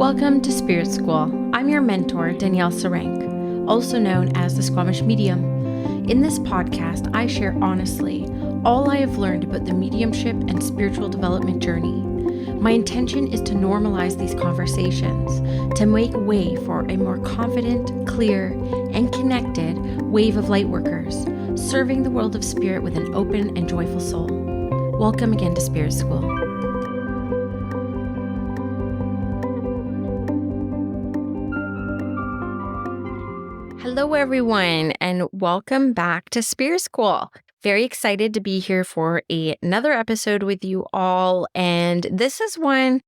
Welcome to Spirit School. I'm your mentor, Danielle Sarank, also known as the Squamish Medium. In this podcast, I share honestly all I have learned about the mediumship and spiritual development journey. My intention is to normalize these conversations, to make way for a more confident, clear, and connected wave of lightworkers, serving the world of spirit with an open and joyful soul. Welcome again to Spirit School. Hello, everyone, and welcome back to Spirit School. Very excited to be here for another episode with you all. And this is one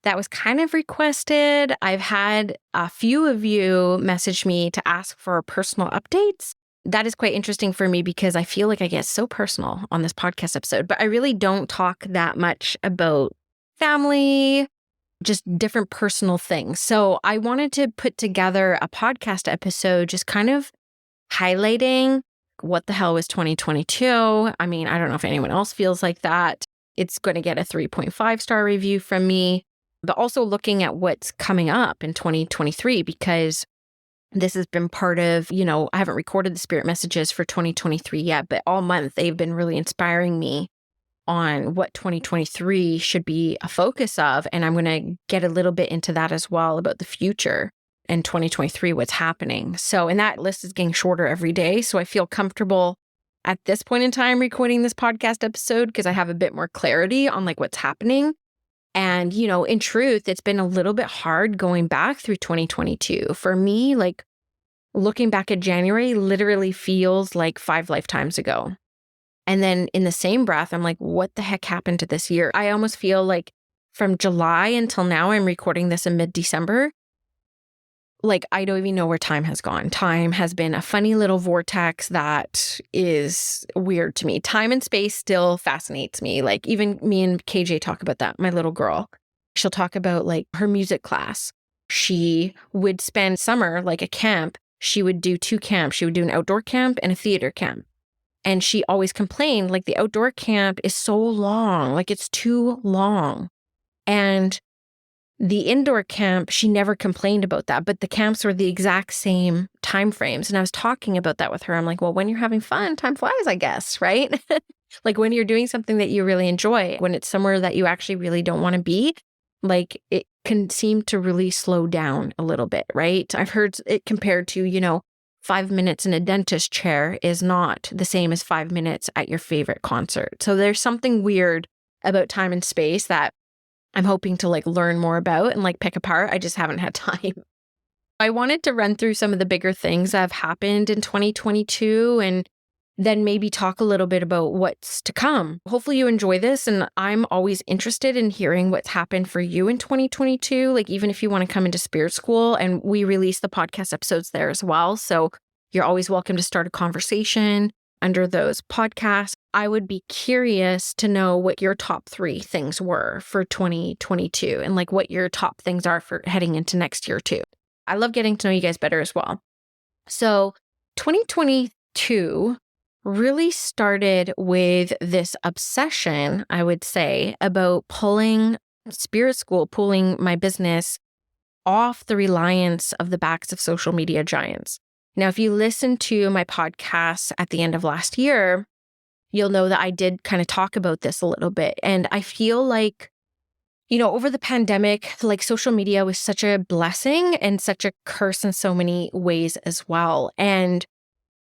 that was kind of requested. I've had a few of you message me to ask for personal updates. That is quite interesting for me because I feel like I get so personal on this podcast episode, but I really don't talk that much about family, just different personal things. So I wanted to put together a podcast episode just kind of highlighting what the hell was 2022. I mean, I don't know if anyone else feels like that. It's going to get a 3.5-star review from me, but also looking at what's coming up in 2023 because this has been part of, I haven't recorded the spirit messages for 2023 yet, but all month they've been really inspiring me on what 2023 should be a focus of. And I'm going to get a little bit into that as well about the future in 2023, what's happening. So, and that list is getting shorter every day. So I feel comfortable at this point in time recording this podcast episode because I have a bit more clarity on like what's happening. And, in truth, it's been a little bit hard going back through 2022. For me, like looking back at January literally feels like 5 lifetimes ago. And then in the same breath, I'm like, what the heck happened to this year? I almost feel like from July until now, I'm recording this in mid-December. Like, I don't even know where time has gone. Time has been a funny little vortex that is weird to me. Time and space still fascinates me. Like, even me and KJ talk about that, my little girl. She'll talk about like her music class. She would spend summer, like a camp. She would do 2 camps. She would do an outdoor camp and a theater camp. And she always complained, like, the outdoor camp is so long, like it's too long. And the indoor camp, she never complained about that, but the camps were the exact same time frames. And I was talking about that with her. I'm like, well, when you're having fun, time flies, I guess, right? Like when you're doing something that you really enjoy, when it's somewhere that you actually really don't want to be, like it can seem to really slow down a little bit, right? I've heard it compared to, 5 minutes in a dentist chair is not the same as 5 minutes at your favorite concert. So there's something weird about time and space that I'm hoping to like learn more about and like pick apart. I just haven't had time. I wanted to run through some of the bigger things that have happened in 2022 and then maybe talk a little bit about what's to come. Hopefully you enjoy this. And I'm always interested in hearing what's happened for you in 2022. Like even if you want to come into Spirit School, and we release the podcast episodes there as well. So you're always welcome to start a conversation under those podcasts. I would be curious to know what your top 3 things were for 2022 and like what your top things are for heading into next year too. I love getting to know you guys better as well. So 2022 really started with this obsession, I would say, about pulling Spirit School, pulling my business off the reliance of the backs of social media giants. Now, if you listen to my podcast at the end of last year, you'll know that I did kind of talk about this a little bit. And I feel like, over the pandemic, like social media was such a blessing and such a curse in so many ways as well. And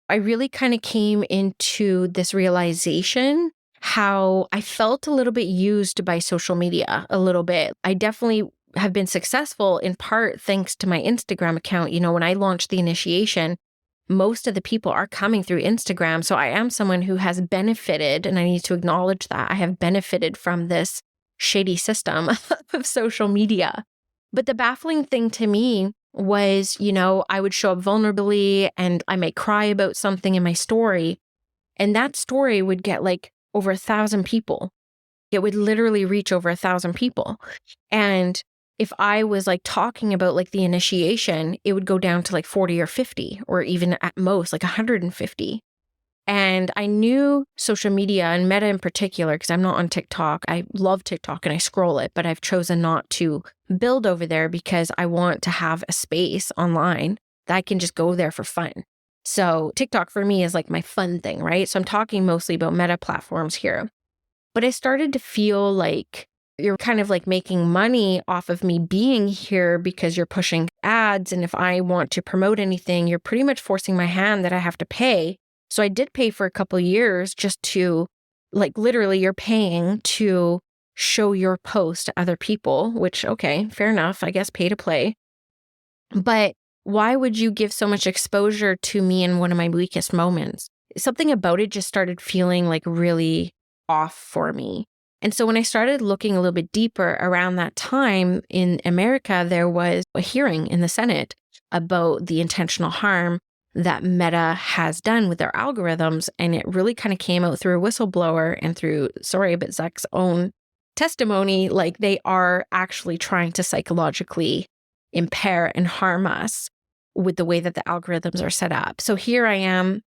I really kind of came into this realization how I felt a little bit used by social media a little bit. I definitely have been successful in part thanks to my Instagram account. When I launched the initiation, most of the people are coming through Instagram. So I am someone who has benefited, and I need to acknowledge that I have benefited from this shady system of social media. But the baffling thing to me was, I would show up vulnerably and I may cry about something in my story. And that story would get like over 1,000 people. It would literally reach over 1,000 people. And if I was like talking about like the initiation, it would go down to like 40 or 50, or even at most like 150. And I knew social media and Meta in particular, because I'm not on TikTok. I love TikTok and I scroll it, but I've chosen not to build over there because I want to have a space online that I can just go there for fun. So TikTok for me is like my fun thing, right? So I'm talking mostly about Meta platforms here. But I started to feel like you're kind of like making money off of me being here because you're pushing ads. And if I want to promote anything, you're pretty much forcing my hand that I have to pay. So I did pay for a couple of years just to, like, literally you're paying to show your post to other people, which, okay, fair enough, I guess pay to play. But why would you give so much exposure to me in one of my weakest moments? Something about it just started feeling like really off for me. And so when I started looking a little bit deeper around that time in America, there was a hearing in the Senate about the intentional harm that Meta has done with their algorithms. And it really kind of came out through a whistleblower and through, sorry, but Zuck's own testimony, like they are actually trying to psychologically impair and harm us with the way that the algorithms are set up. So here I am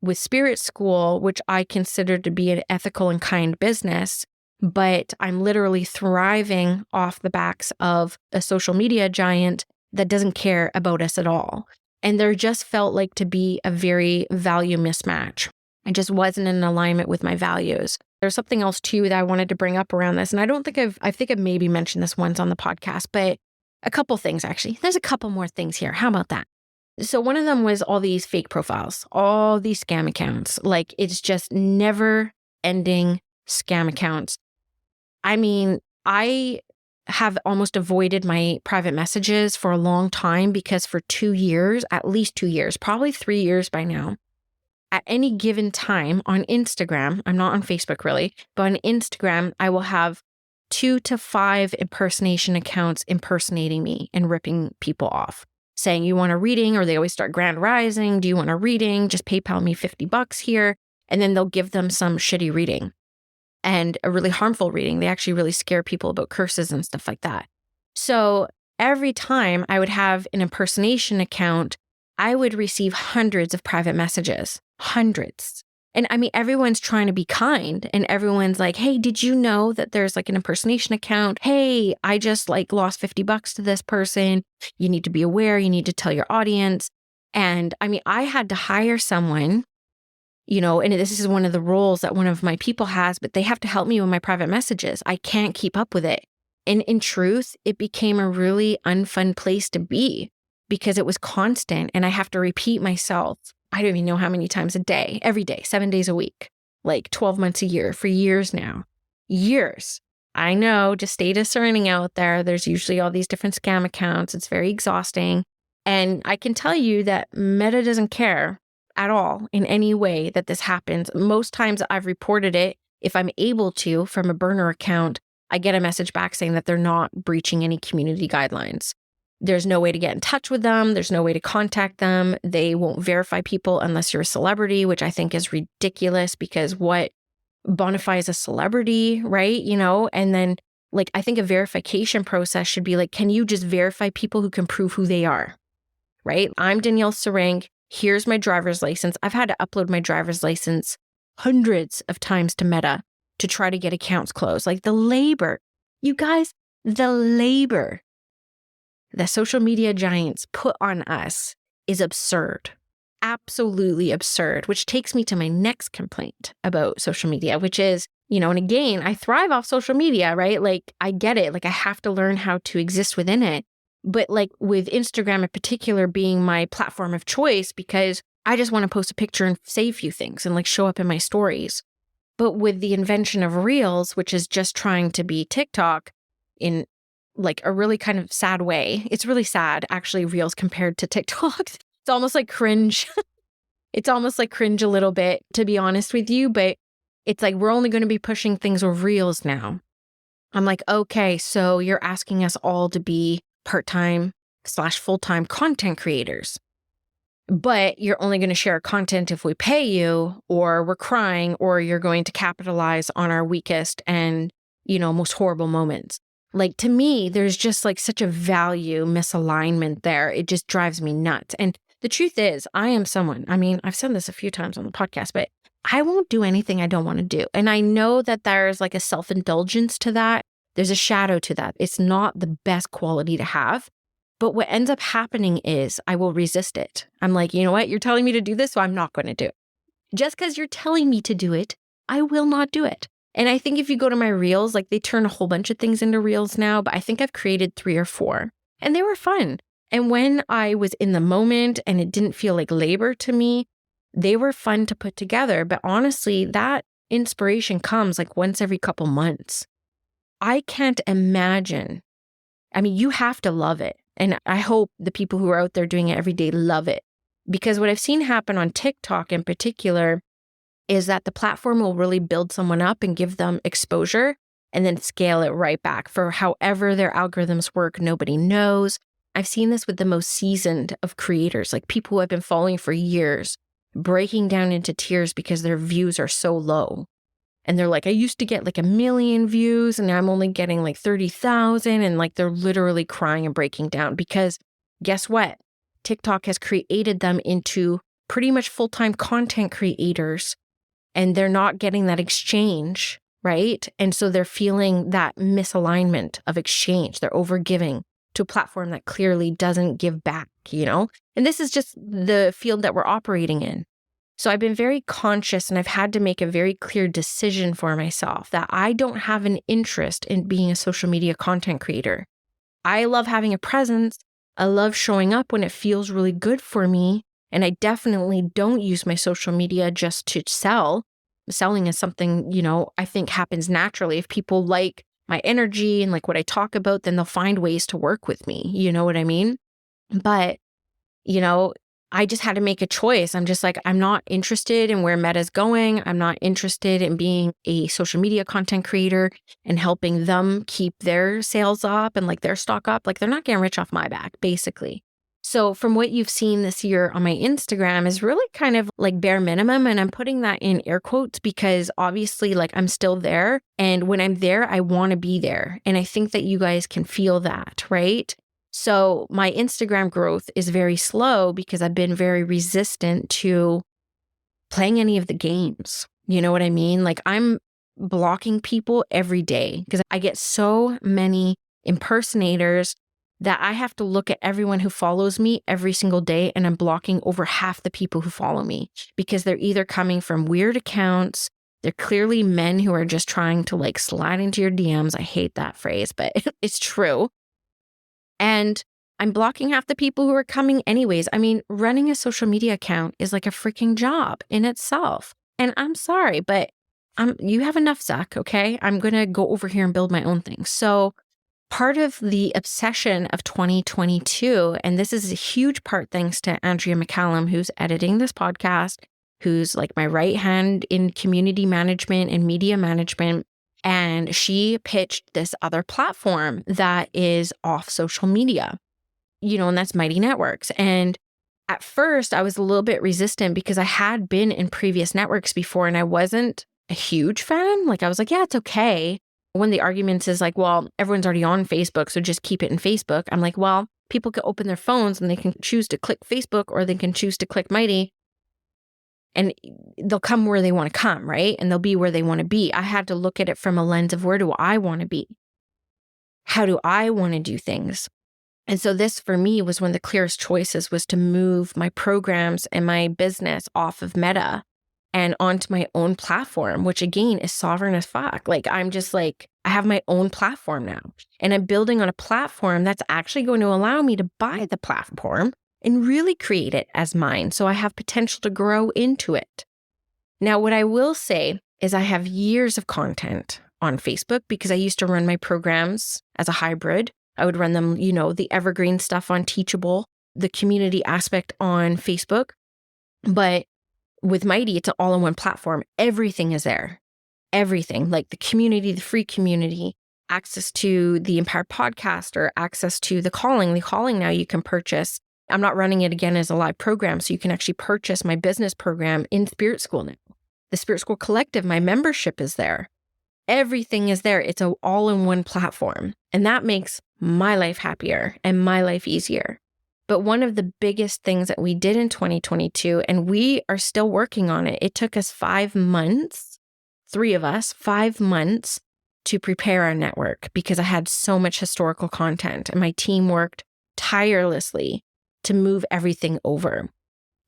with Spirit School, which I consider to be an ethical and kind business, but I'm literally thriving off the backs of a social media giant that doesn't care about us at all. And there just felt like to be a very value mismatch. I just wasn't in alignment with my values. There's something else too that I wanted to bring up around this. And I don't think I think I've maybe mentioned this once on the podcast, but a couple things actually. There's a couple more things here. How about that? So one of them was all these fake profiles, all these scam accounts. Like it's just never ending scam accounts. I mean, I have almost avoided my private messages for a long time because for 2 years, at least 2 years, probably 3 years by now, at any given time on Instagram, I'm not on Facebook really, but on Instagram, I will have 2 to 5 impersonation accounts impersonating me and ripping people off, saying, you want a reading? Or they always start grand rising. Do you want a reading? Just PayPal me $50 here. And then they'll give them some shitty reading and a really harmful reading. They actually really scare people about curses and stuff like that. So every time I would have an impersonation account, I would receive hundreds of private messages, hundreds. And I mean, everyone's trying to be kind and everyone's like, hey, did you know that there's like an impersonation account? Hey, I just like lost $50 to this person. You need to be aware. You need to tell your audience. And I mean, I had to hire someone, you know, and this is one of the roles that one of my people has, but they have to help me with my private messages. I can't keep up with it. And in truth, it became a really unfun place to be because it was constant and I have to repeat myself. I don't even know how many times a day, every day, 7 days a week, like 12 months a year for years now. Years. I know, just stay discerning out there. There's usually all these different scam accounts. It's very exhausting. And I can tell you that Meta doesn't care at all in any way that this happens. Most times I've reported it, if I'm able to, from a burner account, I get a message back saying that they're not breaching any community guidelines. There's no way to get in touch with them. There's no way to contact them. They won't verify people unless you're a celebrity, which I think is ridiculous because what bonifies a celebrity, right? You know, and then like, I think a verification process should be like, can you just verify people who can prove who they are, right? I'm Danielle Sarank. Here's my driver's license. I've had to upload my driver's license hundreds of times to Meta to try to get accounts closed. Like the labor, you guys, the labor that social media giants put on us is absurd. Absolutely absurd, which takes me to my next complaint about social media, which is, you know, and again, I thrive off social media, right? Like I get it. Like I have to learn how to exist within it. But like with Instagram in particular being my platform of choice, because I just want to post a picture and say a few things and like show up in my stories. But with the invention of Reels, which is just trying to be TikTok in like a really kind of sad way. It's really sad, actually, Reels compared to TikTok. It's almost like cringe. It's almost like cringe a little bit, to be honest with you. But it's like, we're only going to be pushing things with Reels now. I'm like, okay, so you're asking us all to be part-time / full-time content creators. But you're only going to share content if we pay you, or we're crying, or you're going to capitalize on our weakest and, you know, most horrible moments. Like to me, there's just like such a value misalignment there. It just drives me nuts. And The truth is, I am someone, I mean, I've said this a few times on the podcast, but I won't do anything I don't want to do. And I know that there's like a self-indulgence to that. There's a shadow to that. It's not the best quality to have. But what ends up happening is I will resist it. I'm like, you know what? You're telling me to do this, so I'm not going to do it. Just because you're telling me to do it, I will not do it. And I think if you go to my reels, like they turn a whole bunch of things into reels now, but I think I've created 3 or 4 and they were fun. And when I was in the moment and it didn't feel like labor to me, they were fun to put together. But honestly, that inspiration comes like once every couple months. I can't imagine. I mean, you have to love it. And I hope the people who are out there doing it every day love it. Because what I've seen happen on TikTok in particular is that the platform will really build someone up and give them exposure and then scale it right back for however their algorithms work. Nobody knows. I've seen this with the most seasoned of creators, like people who I've been following for years, breaking down into tears because their views are so low. And they're like, I used to get like 1 million views and now I'm only getting like 30,000. And like they're literally crying and breaking down because guess what? TikTok has created them into pretty much full-time content creators and they're not getting that exchange, right? And so they're feeling that misalignment of exchange. They're overgiving to a platform that clearly doesn't give back, you know? And this is just the field that we're operating in. So I've been very conscious and I've had to make a very clear decision for myself that I don't have an interest in being a social media content creator. I love having a presence. I love showing up when it feels really good for me. And I definitely don't use my social media just to sell. Selling is something, you know, I think happens naturally. If people like my energy and like what I talk about, then they'll find ways to work with me. You know what I mean? But, you know, I just had to make a choice. I'm just like, I'm not interested in where Meta's going. I'm not interested in being a social media content creator and helping them keep their sales up and like their stock up. Like they're not getting rich off my back, basically. So from what you've seen this year on my Instagram is really kind of like bare minimum. And I'm putting that in air quotes because obviously like I'm still there. And when I'm there, I want to be there. And I think that you guys can feel that, right? So my Instagram growth is very slow because I've been very resistant to playing any of the games. You know what I mean? Like I'm blocking people every day because I get so many impersonators that I have to look at everyone who follows me every single day and I'm blocking over half the people who follow me because they're either coming from weird accounts. They're clearly men who are just trying to like slide into your DMs. I hate that phrase, but it's true. And I'm blocking half the people who are coming anyways. I mean, running a social media account is like a freaking job in itself. And I'm sorry, but you have enough, Zach, okay? I'm going to go over here and build my own thing. So part of the obsession of 2022, and this is a huge part thanks to Andrea McCallum, who's editing this podcast, who's like my right hand in community management and media management. And she pitched this other platform that is off social media, you know, and that's Mighty Networks. And at first I was a little bit resistant because I had been in previous networks before and I wasn't a huge fan. Like I was like, yeah, it's okay. One of the arguments is like, well, everyone's already on Facebook, so just keep it in Facebook. I'm like, well, people can open their phones and they can choose to click Facebook or they can choose to click Mighty. And they'll come where they want to come, right? And they'll be where they want to be. I had to look at it from a lens of where do I want to be? How do I want to do things? And so this for me was one of the clearest choices was to move my programs and my business off of Meta and onto my own platform, which again is sovereign as fuck. Like I'm just like, I have my own platform now and I'm building on a platform that's actually going to allow me to buy the platform and really create it as mine. So I have potential to grow into it. Now, what I will say is I have years of content on Facebook because I used to run my programs as a hybrid. I would run them, you know, the evergreen stuff on Teachable, the community aspect on Facebook. But with Mighty, it's an all-in-one platform. Everything is there. Everything, like the community, the free community, access to the Empowered Podcaster, access to the calling. The calling now you can purchase. I'm not running it again as a live program, so you can actually purchase my business program in Spirit School now. The Spirit School Collective, my membership is there. Everything is there. It's an all-in-one platform. And that makes my life happier and my life easier. But one of the biggest things that we did in 2022, and we are still working on it, it took us 5 months, 3 of us, 5 months to prepare our network because I had so much historical content and my team worked tirelessly to move everything over.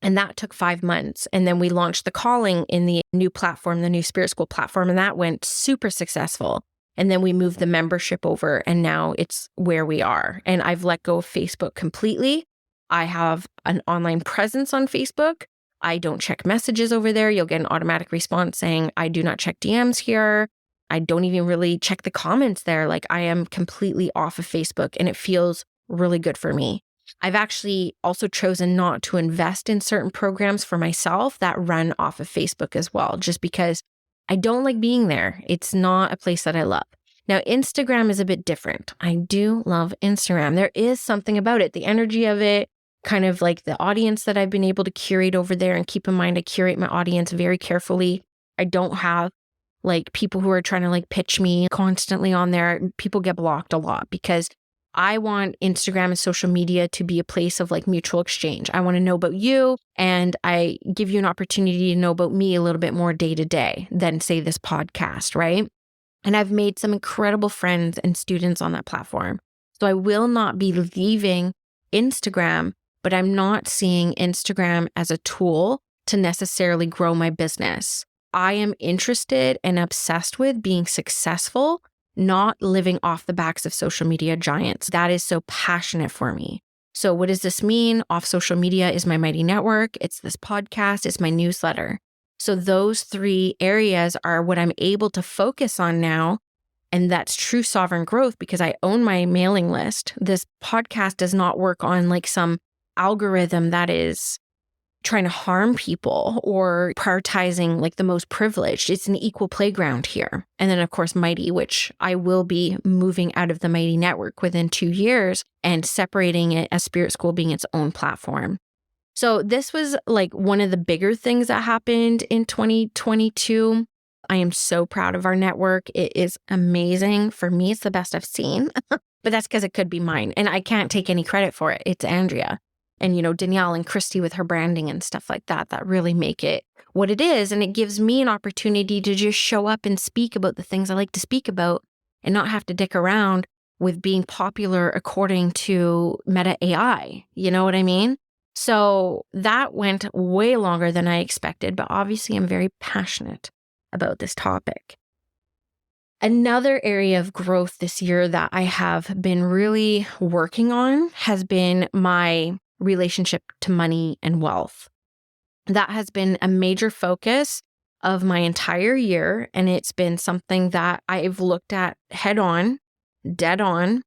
And that took 5 months. And then we launched the calling in the new platform, the new Spirit School platform, and that went super successful. And then we moved the membership over and now it's where we are. And I've let go of Facebook completely. I have an online presence on Facebook. I don't check messages over there. You'll get an automatic response saying, I do not check DMs here. I don't even really check the comments there. Like I am completely off of Facebook and it feels really good for me. I've actually also chosen not to invest in certain programs for myself that run off of Facebook as well, just because I don't like being there. It's not a place that I love. Now, Instagram is a bit different. I do love Instagram. There is something about it, the energy of it, kind of like the audience that I've been able to curate over there. And keep in mind, I curate my audience very carefully. I don't have like people who are trying to like pitch me constantly on there. People get blocked a lot because I want Instagram and social media to be a place of like mutual exchange. I want to know about you and I give you an opportunity to know about me a little bit more day to day than say this podcast, right? And I've made some incredible friends and students on that platform. So I will not be leaving Instagram, but I'm not seeing Instagram as a tool to necessarily grow my business. I am interested and obsessed with being successful, not living off the backs of social media giants. That is so passionate for me. So what does this mean? Off social media is my Mighty Network. It's this podcast. It's my newsletter. So those 3 areas are what I'm able to focus on now. And that's true sovereign growth because I own my mailing list. This podcast does not work on like some algorithm that is trying to harm people or prioritizing like the most privileged. It's an equal playground here. And then of course, Mighty, which I will be moving out of the Mighty Network within 2 years and separating it as Spirit School being its own platform. So this was like one of the bigger things that happened in 2022. I am so proud of our network. It is amazing. For me, it's the best I've seen, but that's because it could be mine and I can't take any credit for it. It's Andrea. And, Danielle and Christy with her branding and stuff like that really make it what it is. And it gives me an opportunity to just show up and speak about the things I like to speak about and not have to dick around with being popular according to Meta AI. You know what I mean? So that went way longer than I expected, but obviously I'm very passionate about this topic. Another area of growth this year that I have been really working on has been my relationship to money and wealth. That has been a major focus of my entire year. And it's been something that I've looked at head on, dead on,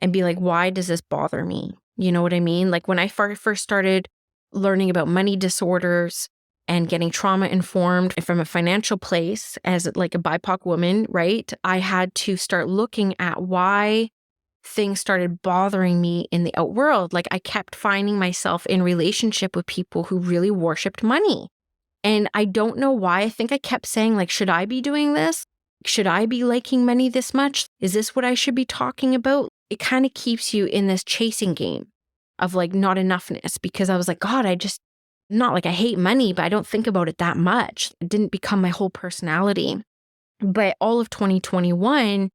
and be like, why does this bother me? You know what I mean? Like when I first started learning about money disorders and getting trauma informed from a financial place as like a BIPOC woman, right? I had to start looking at why things started bothering me in the out world. Like I kept finding myself in relationship with people who really worshiped money. And I don't know why. I think I kept saying like, should I be doing this? Should I be liking money this much? Is this what I should be talking about? It kind of keeps you in this chasing game of like not enoughness because I was like, God, not like I hate money, but I don't think about it that much. It didn't become my whole personality. But all of 2021,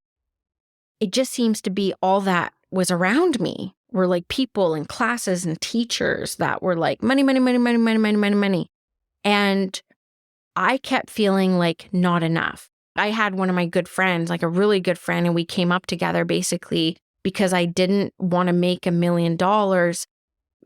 it just seems to be all that was around me were like people and classes and teachers that were like money, money, money, money, money, money, money, money. And I kept feeling like not enough. I had one of my good friends, like a really good friend, and we came up together basically because I didn't want to make $1 million.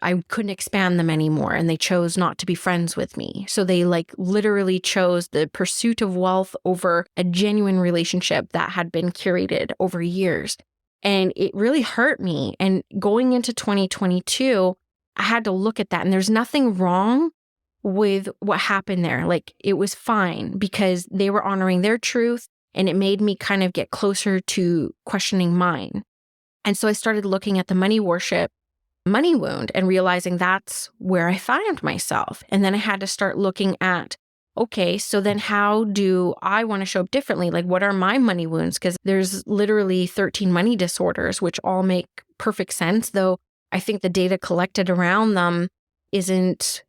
I couldn't expand them anymore and they chose not to be friends with me. So they like literally chose the pursuit of wealth over a genuine relationship that had been curated over years. And it really hurt me. And going into 2022, I had to look at that and there's nothing wrong with what happened there. Like it was fine because they were honoring their truth and it made me kind of get closer to questioning mine. And so I started looking at the money worship money wound and realizing that's where I found myself. And then I had to start looking at, okay, so then how do I want to show up differently? Like what are my money wounds? Because there's literally 13 money disorders, which all make perfect sense, though I think the data collected around them isn't,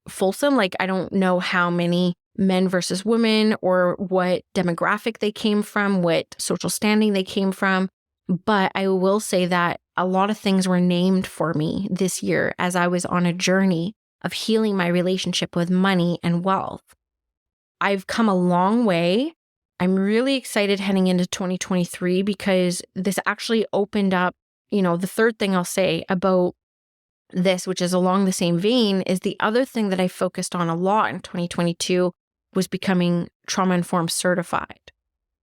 fulsome. Like, I don't know how many men versus women or what demographic they came from, what social standing they came from. But I will say that a lot of things were named for me this year as I was on a journey of healing my relationship with money and wealth. I've come a long way. I'm really excited heading into 2023 because this actually opened up, the third thing I'll say about this, which is along the same vein, is the other thing that I focused on a lot in 2022 was becoming trauma-informed certified.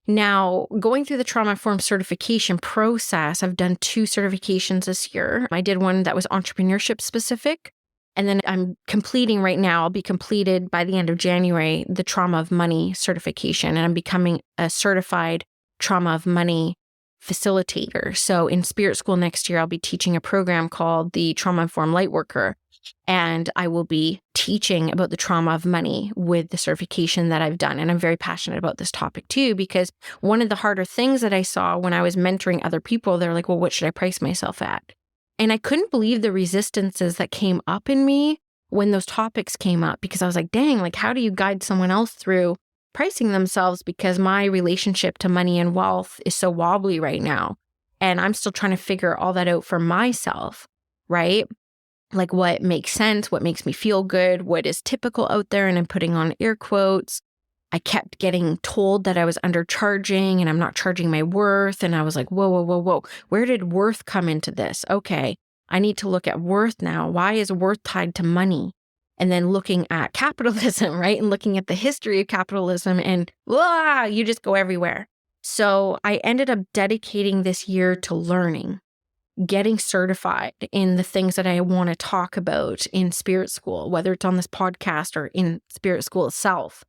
Now, going through the trauma-informed certification process, I've done 2 certifications this year. I did one that was entrepreneurship specific, and then I'm completing right now, I'll be completed by the end of January, the trauma of money certification, and I'm becoming a certified trauma of money facilitator. So in Spirit School next year, I'll be teaching a program called the Trauma-Informed Lightworker, and I will be teaching about the trauma of money with the certification that I've done. And I'm very passionate about this topic too, because one of the harder things that I saw when I was mentoring other people, they're like, well, what should I price myself at? And I couldn't believe the resistances that came up in me when those topics came up, because I was like, dang, like, how do you guide someone else through pricing themselves? Because my relationship to money and wealth is so wobbly right now. And I'm still trying to figure all that out for myself, right? Like, what makes sense, what makes me feel good, what is typical out there. And I'm putting on air quotes. I kept getting told that I was undercharging and I'm not charging my worth. And I was like, whoa, whoa, whoa, whoa. Where did worth come into this? Okay, I need to look at worth now. Why is worth tied to money? And then looking at capitalism, right? And looking at the history of capitalism, and you just go everywhere. So I ended up dedicating this year to learning, getting certified in the things that I want to talk about in Spirit School, whether it's on this podcast or in Spirit School itself.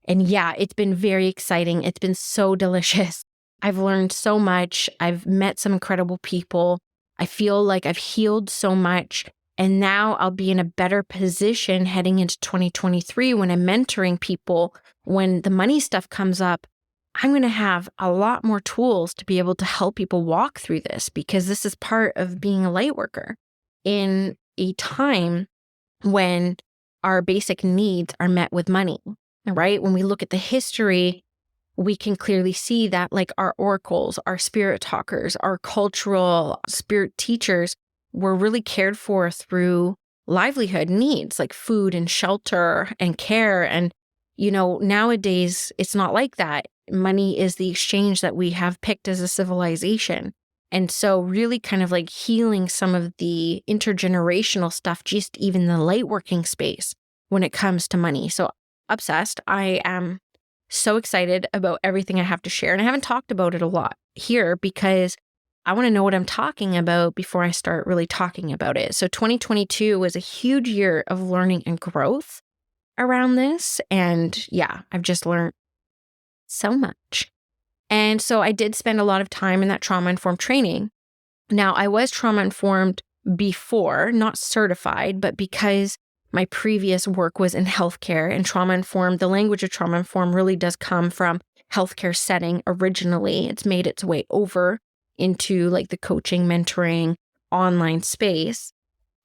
And yeah, it's been very exciting. It's been so delicious. I've learned so much. I've met some incredible people. I feel like I've healed so much. And now I'll be in a better position heading into 2023 when I'm mentoring people. When the money stuff comes up, I'm going to have a lot more tools to be able to help people walk through this, because this is part of being a light worker in a time when our basic needs are met with money, right? When we look at the history, we can clearly see that, like, our oracles, our spirit talkers, our cultural spirit teachers were really cared for through livelihood needs like food and shelter and care. And, nowadays it's not like that. Money is the exchange that we have picked as a civilization. And so really kind of like healing some of the intergenerational stuff, just even the light working space when it comes to money. So obsessed. I am so excited about everything I have to share. And I haven't talked about it a lot here because I want to know what I'm talking about before I start really talking about it. So 2022 was a huge year of learning and growth around this. And yeah, I've just learned so much. And so I did spend a lot of time in that trauma-informed training. Now, I was trauma-informed before, not certified, but because my previous work was in healthcare and trauma-informed, the language of trauma-informed really does come from healthcare setting originally. It's made its way over into like the coaching, mentoring, online space.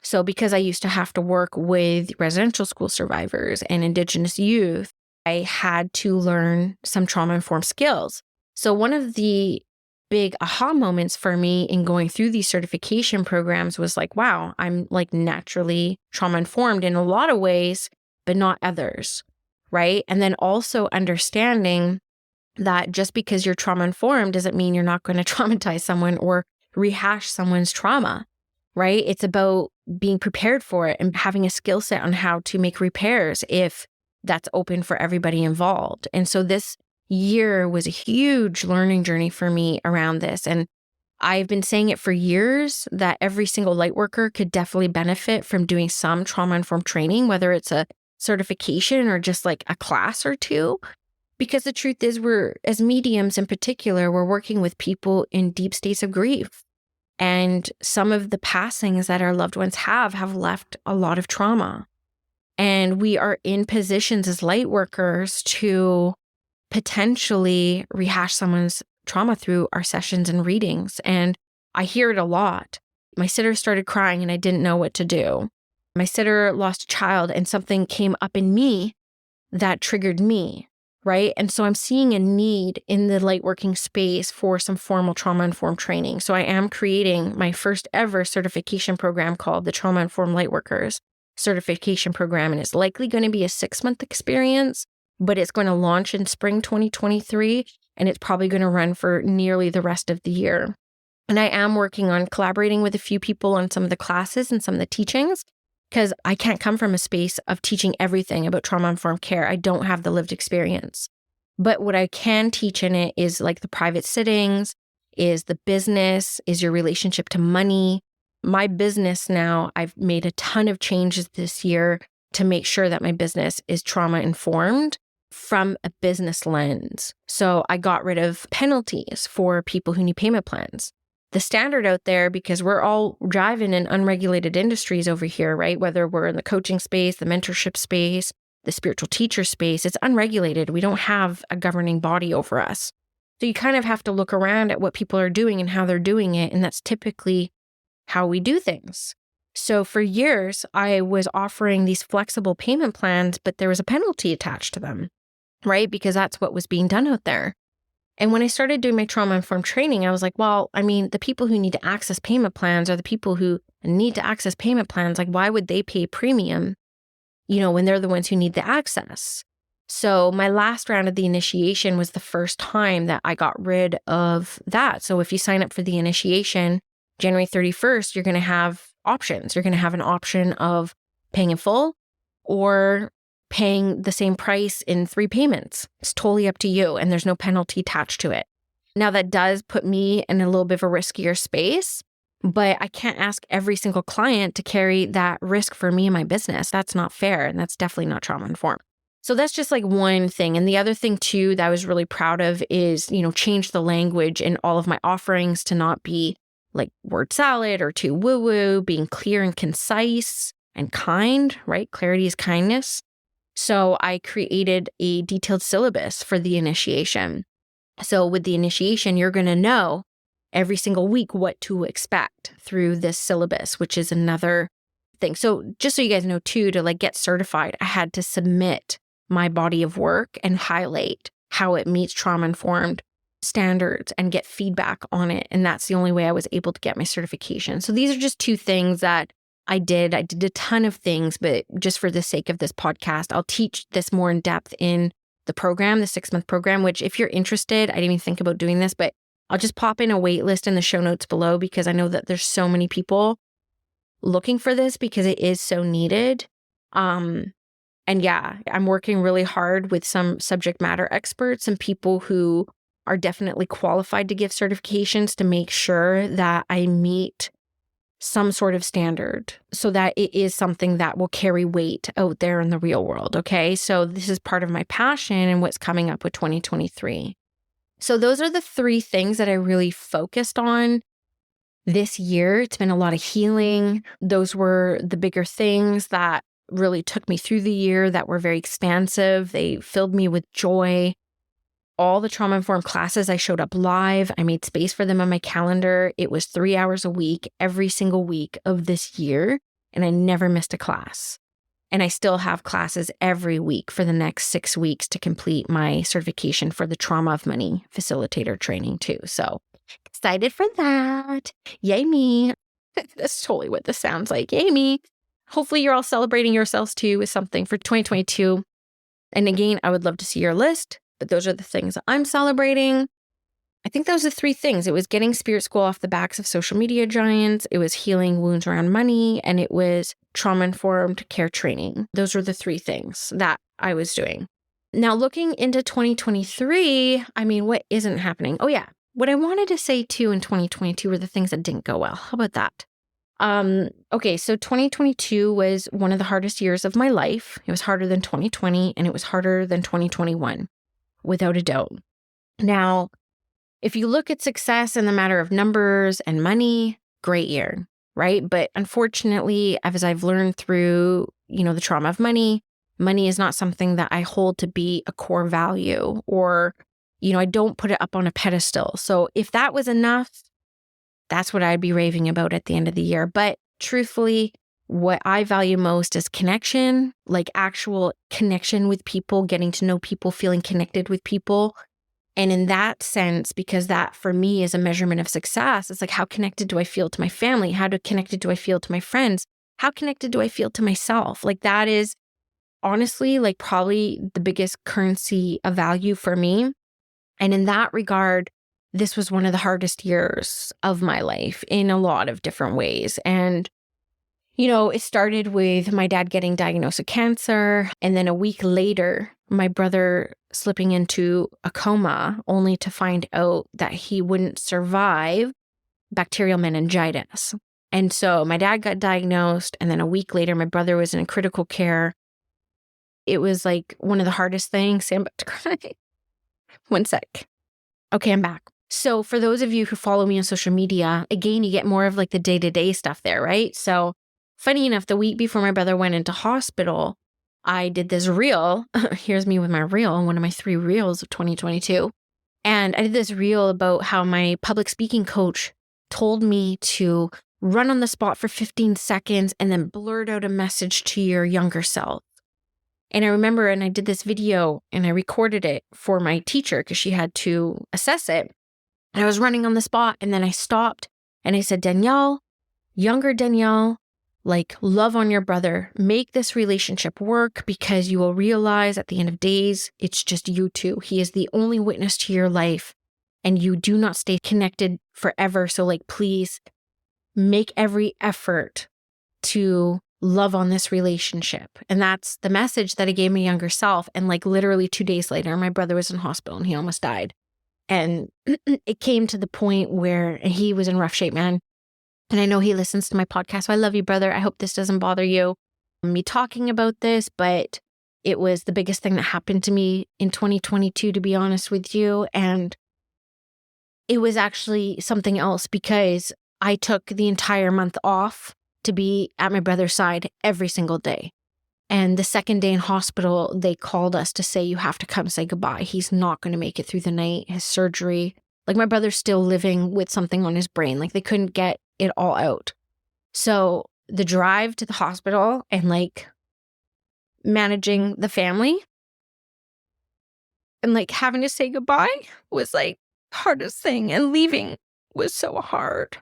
So because I used to have to work with residential school survivors and Indigenous youth, I had to learn some trauma-informed skills. So one of the big aha moments for me in going through these certification programs was like, wow, I'm like naturally trauma-informed in a lot of ways, but not others, right? And then also understanding that just because you're trauma-informed doesn't mean you're not going to traumatize someone or rehash someone's trauma, right? It's about being prepared for it and having a skill set on how to make repairs if that's open for everybody involved. And so this year was a huge learning journey for me around this. And I've been saying it for years that every single light worker could definitely benefit from doing some trauma-informed training, whether it's a certification or just like a class or two. Because the truth is, we're, as mediums in particular, we're working with people in deep states of grief. And some of the passings that our loved ones have left a lot of trauma. And we are in positions as light workers to potentially rehash someone's trauma through our sessions and readings. And I hear it a lot. my sitter started crying and I didn't know what to do. My sitter lost a child and something came up in me that triggered me, right? And so I'm seeing a need in the lightworking space for some formal trauma-informed training. So I am creating my first ever certification program called the Trauma-Informed Lightworkers Certification Program. And it's likely going to be a 6-month experience, but it's going to launch in spring 2023. And it's probably going to run for nearly the rest of the year. And I am working on collaborating with a few people on some of the classes and some of the teachings, because I can't come from a space of teaching everything about trauma-informed care. I don't have the lived experience. But what I can teach in it is like the private sittings, is the business, is your relationship to money. My business now, I've made a ton of changes this year to make sure that my business is trauma-informed from a business lens. So I got rid of penalties for people who need payment plans. The standard out there, because we're all driving in unregulated industries over here, right? Whether we're in the coaching space, the mentorship space, the spiritual teacher space, it's unregulated. We don't have a governing body over us. So you kind of have to look around at what people are doing and how they're doing it. And that's typically how we do things. So for years, I was offering these flexible payment plans, but there was a penalty attached to them, right? Because that's what was being done out there. And when I started doing my trauma-informed training, I was like, well, I mean, the people who need to access payment plans are the people who need to access payment plans. Like, why would they pay premium, when they're the ones who need the access? So my last round of the initiation was the first time that I got rid of that. So if you sign up for the initiation, January 31st, you're going to have options. You're going to have an option of paying in full or paying the same price in 3 payments. It's totally up to you, and there's no penalty attached to it. Now, that does put me in a little bit of a riskier space, but I can't ask every single client to carry that risk for me and my business. That's not fair, and that's definitely not trauma-informed. So that's just like one thing. And the other thing too that I was really proud of is, change the language in all of my offerings to not be like word salad or too woo-woo, being clear and concise and kind, right? Clarity is kindness. So I created a detailed syllabus for the initiation. So with the initiation, you're going to know every single week what to expect through this syllabus, which is another thing. So just so you guys know too, to like get certified, I had to submit my body of work and highlight how it meets trauma-informed standards and get feedback on it. And that's the only way I was able to get my certification. So these are just 2 things that I did a ton of things, but just for the sake of this podcast, I'll teach this more in depth in the program, the 6-month program, which if you're interested, I didn't even think about doing this, but I'll just pop in a wait list in the show notes below because I know that there's so many people looking for this because it is so needed. And yeah, I'm working really hard with some subject matter experts and people who are definitely qualified to give certifications to make sure that I meet some sort of standard so that it is something that will carry weight out there in the real world. Okay. So this is part of my passion and what's coming up with 2023. So those are the 3 things that I really focused on this year. It's been a lot of healing. Those were the bigger things that really took me through the year that were very expansive. They filled me with joy. All the trauma-informed classes, I showed up live. I made space for them on my calendar. It was 3 hours a week, every single week of this year, and I never missed a class. And I still have classes every week for the next 6 weeks to complete my certification for the Trauma of Money Facilitator training too. So excited for that. Yay me. That's totally what this sounds like. Yay me. Hopefully you're all celebrating yourselves too with something for 2022. And again, I would love to see your list. But those are the things I'm celebrating. I think those are 3 things. It was getting Spirit School off the backs of social media giants. It was healing wounds around money. And it was trauma-informed care training. Those were the 3 things that I was doing. Now, looking into 2023, I mean, what isn't happening? Oh, yeah. What I wanted to say too in 2022 were the things that didn't go well. How about that? Okay, so 2022 was one of the hardest years of my life. It was harder than 2020 and it was harder than 2021. Without a doubt. Now, if you look at success in the matter of numbers and money, great year, right? But unfortunately, as I've learned through, the trauma of money is not something that I hold to be a core value or, I don't put it up on a pedestal. So if that was enough that's what I'd be raving about at the end of the year. But truthfully, what I value most is connection, like actual connection with people, getting to know people, feeling connected with people. And in that sense, because that for me is a measurement of success, it's like, how connected do I feel to my family? How connected do I feel to my friends? How connected do I feel to myself? Like that is honestly like probably the biggest currency of value for me. And in that regard, this was one of the hardest years of my life in a lot of different ways. And it started with my dad getting diagnosed with cancer. And then a week later, my brother slipping into a coma, only to find out that he wouldn't survive bacterial meningitis. And so my dad got diagnosed. And then a week later, my brother was in critical care. It was like one of the hardest things. I'm about to cry. One sec. Okay, I'm back. So for those of you who follow me on social media, again, you get more of like the day-to-day stuff there, right? So funny enough, the week before my brother went into hospital, I did this reel. Here's me with my reel, one of my 3 reels of 2022. And I did this reel about how my public speaking coach told me to run on the spot for 15 seconds and then blurt out a message to your younger self. And I remember, and I did this video and I recorded it for my teacher because she had to assess it. And I was running on the spot and then I stopped and I said, Danielle, younger Danielle, like love on your brother, make this relationship work because you will realize at the end of days, it's just you two. He is the only witness to your life and you do not stay connected forever. So like, please make every effort to love on this relationship. And that's the message that I gave my younger self. And like literally 2 days later, my brother was in hospital and he almost died. And it came to the point where he was in rough shape, man. And I know he listens to my podcast. So I love you, brother. I hope this doesn't bother you, me talking about this, but it was the biggest thing that happened to me in 2022, to be honest with you. And it was actually something else because I took the entire month off to be at my brother's side every single day. And the second day in hospital, they called us to say, you have to come say goodbye. He's not going to make it through the night. His surgery, like my brother's still living with something on his brain. Like they couldn't get it all out. So the drive to the hospital and like managing the family and like having to say goodbye was like hardest thing. And leaving was so hard.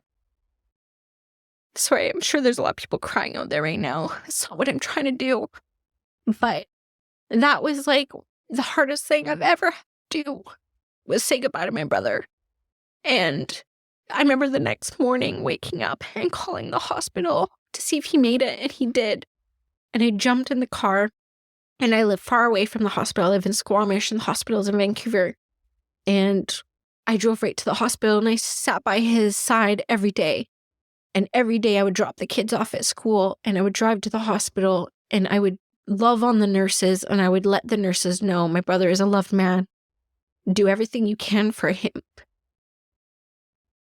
Sorry, I'm sure there's a lot of people crying out there right now. That's not what I'm trying to do. But that was like the hardest thing I've ever had to do was say goodbye to my brother. And I remember the next morning waking up and calling the hospital to see if he made it, and he did. And I jumped in the car, and I live far away from the hospital. I live in Squamish, and the hospital's in Vancouver. And I drove right to the hospital, and I sat by his side every day. And every day I would drop the kids off at school and I would drive to the hospital and I would love on the nurses and I would let the nurses know my brother is a loved man. Do everything you can for him.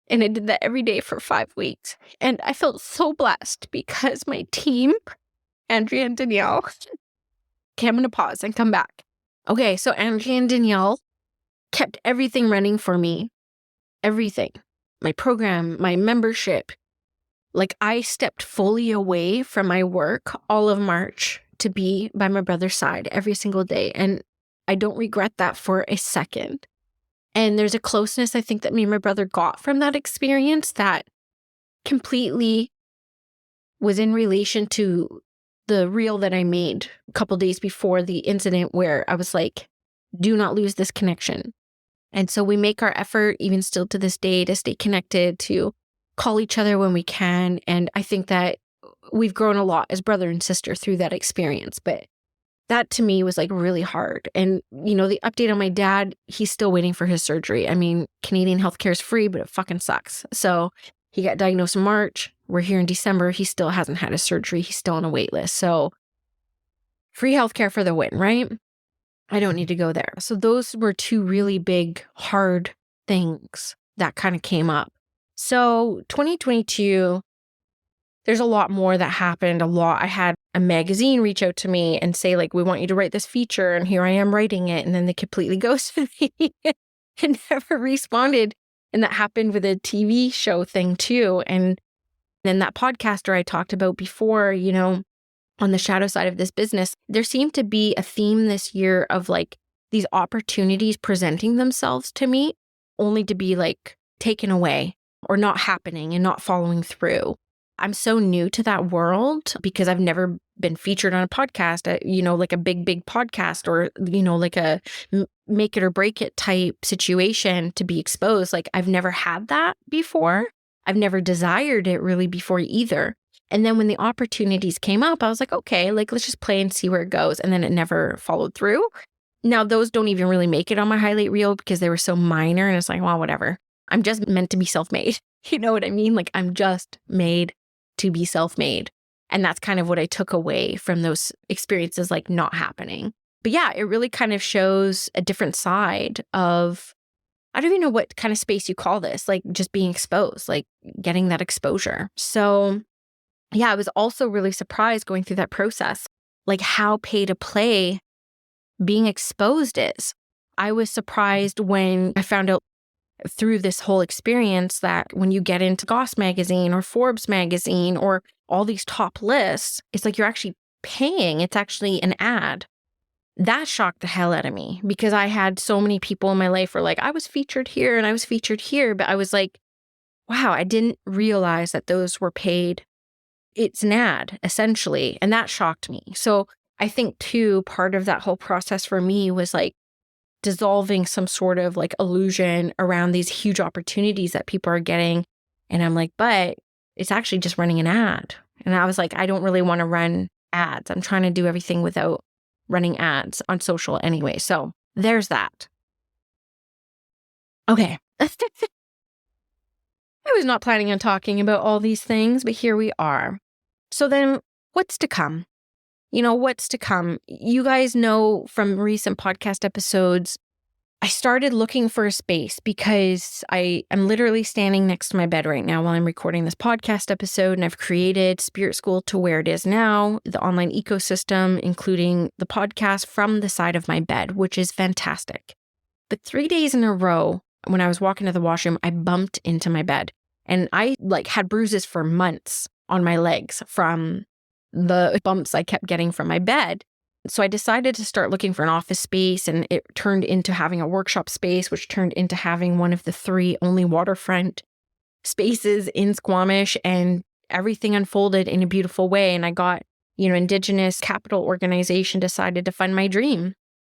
And I did that every day for 5 weeks. And I felt so blessed because my team, Andrea and Danielle, okay, I'm going to pause and come back. Okay, so Andrea and Danielle kept everything running for me. Everything. My program, my membership. Like I stepped fully away from my work all of March to be by my brother's side every single day. And I don't regret that for a second. And there's a closeness I think that me and my brother got from that experience that completely was in relation to the reel that I made a couple days before the incident where I was like, do not lose this connection. And so we make our effort even still to this day to stay connected, to call each other when we can. And I think that we've grown a lot as brother and sister through that experience. But that to me was like really hard. And, the update on my dad, he's still waiting for his surgery. I mean, Canadian healthcare is free, but it fucking sucks. So he got diagnosed in March. We're here in December. He still hasn't had his surgery. He's still on a wait list. So free healthcare for the win, right? I don't need to go there. So those were 2 really big, hard things that kind of came up. So 2022, there's a lot more that happened. I had a magazine reach out to me and say like, we want you to write this feature. And here I am writing it. And then they completely ghosted me and never responded. And that happened with a TV show thing too. And then that podcaster I talked about before, on the shadow side of this business, there seemed to be a theme this year of like these opportunities presenting themselves to me only to be like taken away or not happening and not following through. I'm so new to that world because I've never been featured on a podcast, like a big podcast or, like a make it or break it type situation to be exposed. Like I've never had that before. I've never desired it really before either. And then when the opportunities came up, I was like, okay, like let's just play and see where it goes. And then it never followed through. Now, those don't even really make it on my highlight reel because they were so minor. And it's like, well, whatever. I'm just meant to be self-made. You know what I mean? Like I'm just made to be self-made. And that's kind of what I took away from those experiences, like not happening. But yeah, it really kind of shows a different side of, I don't even know what kind of space you call this, like just being exposed, like getting that exposure. So yeah, I was also really surprised going through that process, like how pay to play being exposed is. I was surprised when I found out through this whole experience that when you get into Goss magazine or Forbes magazine or all these top lists, it's like you're actually paying. It's actually an ad. That shocked the hell out of me because I had so many people in my life were like, I was featured here and I was featured here. But I was like, wow, I didn't realize that those were paid. It's an ad, essentially. And that shocked me. So I think too, part of that whole process for me was like dissolving some sort of like illusion around these huge opportunities that people are getting. And I'm like, but it's actually just running an ad. And I was like, I don't really want to run ads. I'm trying to do everything without running ads on social anyway. So there's that. Okay. I was not planning on talking about all these things, but here we are. So then what's to come? What's to come? You guys know from recent podcast episodes, I started looking for a space because I am literally standing next to my bed right now while I'm recording this podcast episode, and I've created Spirit School to where it is now, the online ecosystem, including the podcast from the side of my bed, which is fantastic. But 3 days in a row, when I was walking to the washroom, I bumped into my bed, and I had bruises for months on my legs from the bumps I kept getting from my bed. So I decided to start looking for an office space, and it turned into having a workshop space, which turned into having one of the 3 only waterfront spaces in Squamish, and everything unfolded in a beautiful way. And I got, Indigenous Capital Organization decided to fund my dream,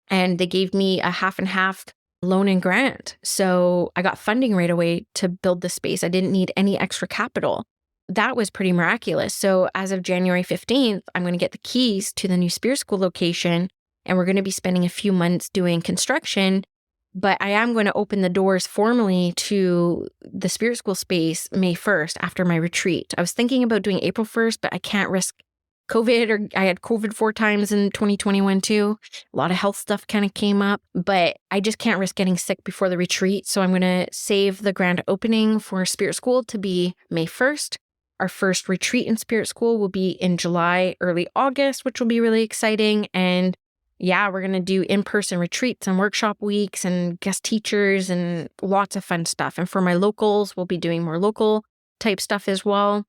and they gave me a half and half loan and grant. So I got funding right away to build the space. I didn't need any extra capital. That was pretty miraculous. So as of January 15th, I'm going to get the keys to the new Spirit School location, and we're going to be spending a few months doing construction. But I am going to open the doors formally to the Spirit School space May 1st after my retreat. I was thinking about doing April 1st, but I can't risk COVID, or I had COVID 4 times in 2021 too. A lot of health stuff kind of came up, but I just can't risk getting sick before the retreat. So I'm going to save the grand opening for Spirit School to be May 1st. Our first retreat in Spirit School will be in July, early August, which will be really exciting. And yeah, we're going to do in-person retreats and workshop weeks and guest teachers and lots of fun stuff. And for my locals, we'll be doing more local type stuff as well.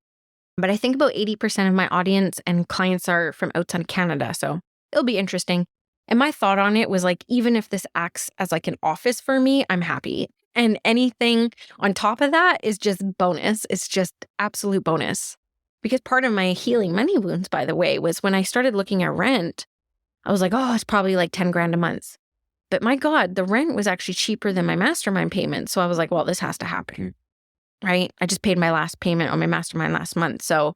But I think about 80% of my audience and clients are from outside Canada. So it'll be interesting. And my thought on it was like, even if this acts as like an office for me, I'm happy. And anything on top of that is just bonus. It's just absolute bonus. Because part of my healing money wounds, by the way, was when I started looking at rent, I was like, oh, it's probably like 10 grand a month. But my God, the rent was actually cheaper than my mastermind payment. So I was like, well, this has to happen, right? I just paid my last payment on my mastermind last month. So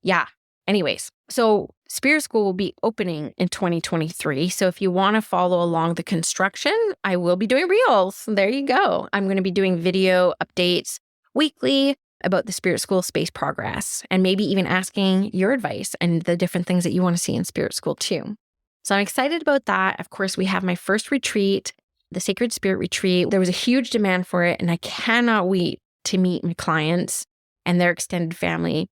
yeah, anyways. So Spirit School will be opening in 2023. So if you want to follow along the construction, I will be doing reels. There you go. I'm going to be doing video updates weekly about the Spirit School space progress, and maybe even asking your advice and the different things that you want to see in Spirit School too. So I'm excited about that. Of course, we have my first retreat, the Sacred Spirit Retreat. There was a huge demand for it, and I cannot wait to meet my clients and their extended family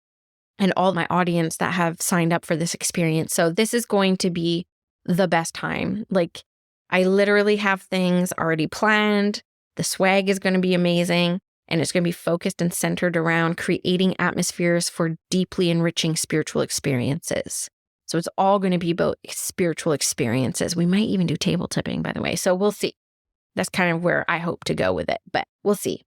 and all my audience that have signed up for this experience. So this is going to be the best time. Like, I literally have things already planned. The swag is going to be amazing, and it's going to be focused and centered around creating atmospheres for deeply enriching spiritual experiences. So it's all going to be about spiritual experiences. We might even do table tipping, by the way. So we'll see. That's kind of where I hope to go with it, but we'll see.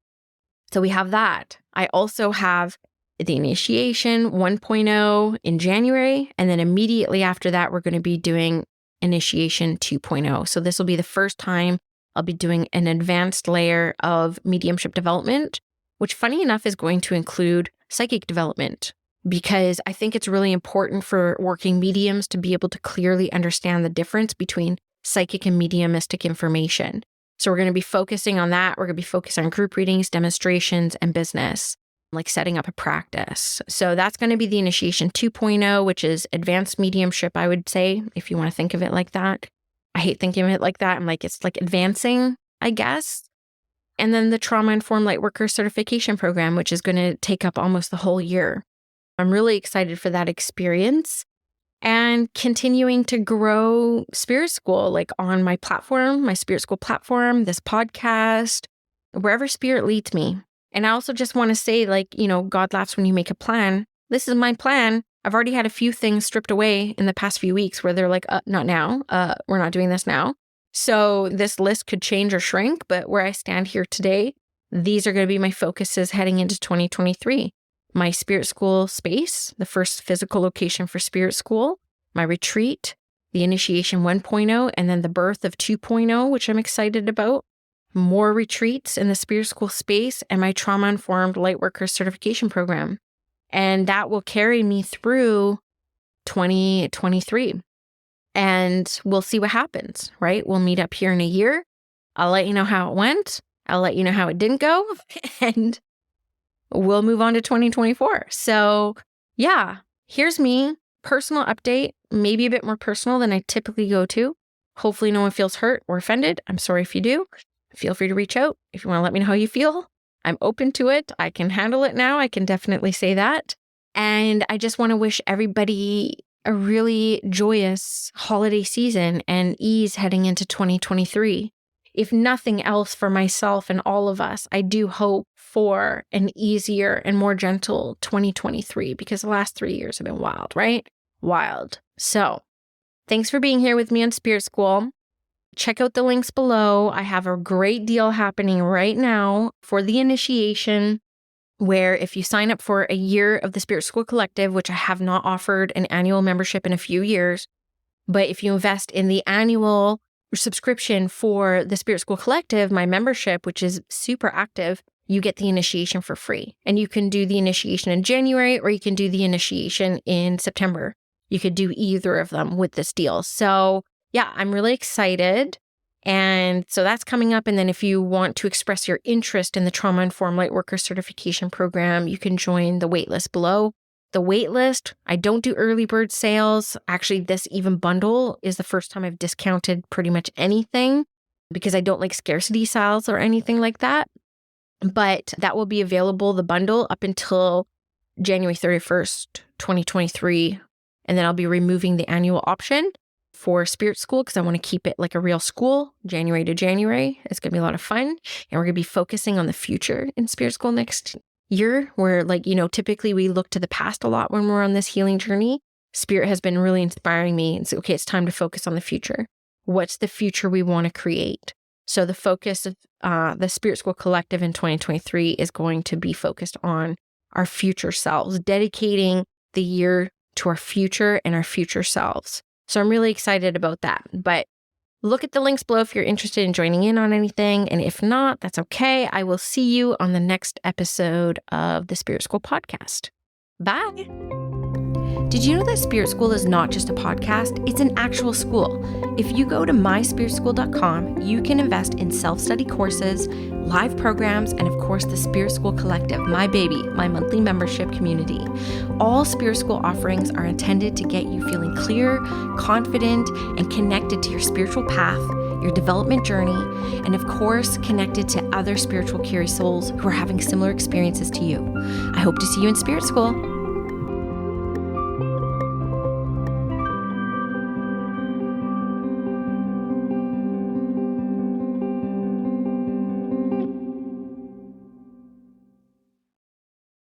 So we have that. I also have the initiation 1.0 in January. And then immediately after that, we're going to be doing initiation 2.0. So this will be the first time I'll be doing an advanced layer of mediumship development, which funny enough is going to include psychic development, because I think it's really important for working mediums to be able to clearly understand the difference between psychic and mediumistic information. So we're going to be focusing on that. We're going to be focused on group readings, demonstrations, and business, like setting up a practice. So that's going to be the initiation 2.0, which is advanced mediumship, I would say, if you want to think of it like that. I hate thinking of it like that. I'm like, it's like advancing, I guess. And then the trauma-informed lightworker certification program, which is going to take up almost the whole year. I'm really excited for that experience and continuing to grow Spirit School, like on my platform, my Spirit School platform, this podcast, wherever Spirit leads me. And I also just want to say, like, God laughs when you make a plan. This is my plan. I've already had a few things stripped away in the past few weeks where they're like, not now. We're not doing this now. So this list could change or shrink, but where I stand here today, these are going to be my focuses heading into 2023. My Spirit School space, the first physical location for Spirit School, my retreat, the initiation 1.0, and then the birth of 2.0, which I'm excited about. More retreats in the Spirit School space, and my trauma-informed lightworker certification program. And that will carry me through 2023. And we'll see what happens, right? We'll meet up here in a year. I'll let you know how it went. I'll let you know how it didn't go. And we'll move on to 2024. So yeah, here's me. Personal update, maybe a bit more personal than I typically go to. Hopefully no one feels hurt or offended. I'm sorry if you do. Feel free to reach out if you want to let me know how you feel. I'm open to it. I can handle it now. I can definitely say that. And I just want to wish everybody a really joyous holiday season and ease heading into 2023. If nothing else, for myself and all of us, I do hope for an easier and more gentle 2023, because the last 3 years have been wild, right? Wild. So thanks for being here with me on Spirit School. Check out the links below. I have a great deal happening right now for the initiation, where if you sign up for a year of the Spirit School Collective, which I have not offered an annual membership in a few years, but if you invest in the annual subscription for the Spirit School Collective, my membership, which is super active, you get the initiation for free. And you can do the initiation in January, or you can do the initiation in September. You could do either of them with this deal. So yeah, I'm really excited. And so that's coming up. And then if you want to express your interest in the Trauma-Informed Lightworker Certification Program, you can join the waitlist below. The waitlist, I don't do early bird sales. Actually, this even bundle is the first time I've discounted pretty much anything, because I don't like scarcity sales or anything like that. But that will be available, the bundle, up until January 31st, 2023. And then I'll be removing the annual option for Spirit School, because I want to keep it like a real school, January to January. It's going to be a lot of fun. And we're going to be focusing on the future in Spirit School next year, where, like, typically we look to the past a lot when we're on this healing journey. Spirit has been really inspiring me. And so, okay, it's time to focus on the future. What's the future we want to create? So the focus of the Spirit School Collective in 2023 is going to be focused on our future selves, dedicating the year to our future and our future selves. So I'm really excited about that. But look at the links below if you're interested in joining in on anything. And if not, that's okay. I will see you on the next episode of the Spirit School podcast. Bye. Did you know that Spirit School is not just a podcast? It's an actual school. If you go to myspiritschool.com, you can invest in self-study courses, live programs, and of course the Spirit School Collective, my baby, my monthly membership community. All Spirit School offerings are intended to get you feeling clear, confident, and connected to your spiritual path, your development journey, and of course, connected to other spiritual curious souls who are having similar experiences to you. I hope to see you in Spirit School.